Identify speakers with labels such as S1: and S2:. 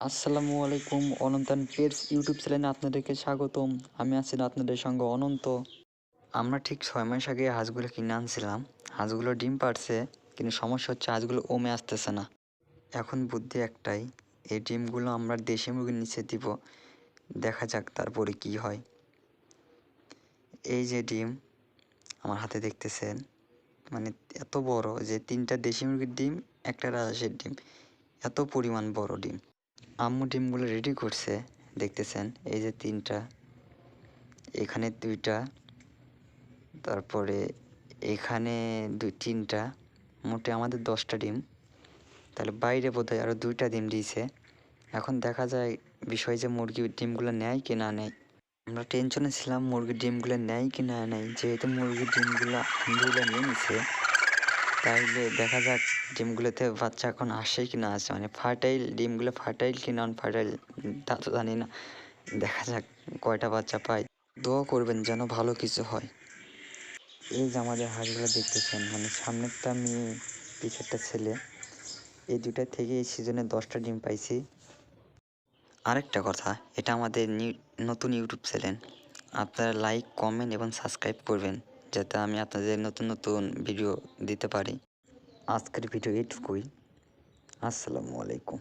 S1: আসসালামু আলাইকুম, অনন্তন pets YouTube চ্যানেলে আপনাদেরকে স্বাগতম। আমি আছি আপনাদের সঙ্গে অনন্ত। আমরা ঠিক 6 মাস আগে হাঁসগুলো কিনে আনছিলাম। হাঁসগুলো ডিম পাড়ছে, কিন্তু সমস্যা হচ্ছে হাঁসগুলো ওমে আসতেছে না। এখন বুদ্ধি একটাই, এই ডিমগুলো আমরা দেশি মুরগির নিচে দিব, দেখা যাক তারপরে কি হয়। এই যে ডিম আমার হাতে দেখতেছেন, মানে এত বড় যে 3টা দেশি মুরগির ডিম, একটা রাজহাঁসের ডিম, এত পরিমাণ বড় ডিম। আম্মু ডিমগুলো রেডি করছে, দেখতেছেন এই যে 3টা, এখানে 2টা, তারপরে এখানে 3টা, মোটে আমাদের 10টা ডিম। তাহলে বাইরে বোধহয় আরও 2টা ডিম দিয়েছে। এখন দেখা যায় বিষয় যে মুরগির ডিমগুলো নেয় কি না নেয়। আমরা টেনশনে ছিলাম মুরগির ডিমগুলো নেয় কি না নেয়। যেহেতু মুরগির ডিমগুলো আলহামদুলিল্লাহ নিয়ে নিছে, তাইলে দেখা যাক ডিমগুলোতে বাচ্চা এখন আসে কি না আসে, মানে ফার্টাইল ডিমগুলো, ফার্টাইল কি নন ফার্টাইল তা তো জানি না। দেখা যাক কয়টা বাচ্চা পাই। দোয়া করবেন যেন ভালো কিছু হয়। এই যে আমাদের হাঁসগুলো দেখতেছেন, মানে সামনেরটা মেয়ে, পিছেরটা ছেলে। এই দুটা থেকে এই সিজনে 10টা ডিম পাইছি। আরেকটা কথা, এটা আমাদের নতুন ইউটিউব চ্যানেল। আপনারা লাইক, কমেন্ট এবং সাবস্ক্রাইব করবেন, যাতে আমি আপনাদের নতুন নতুন ভিডিও দিতে পারি। আজকের ভিডিও এইটুকুই। আসসালামু আলাইকুম।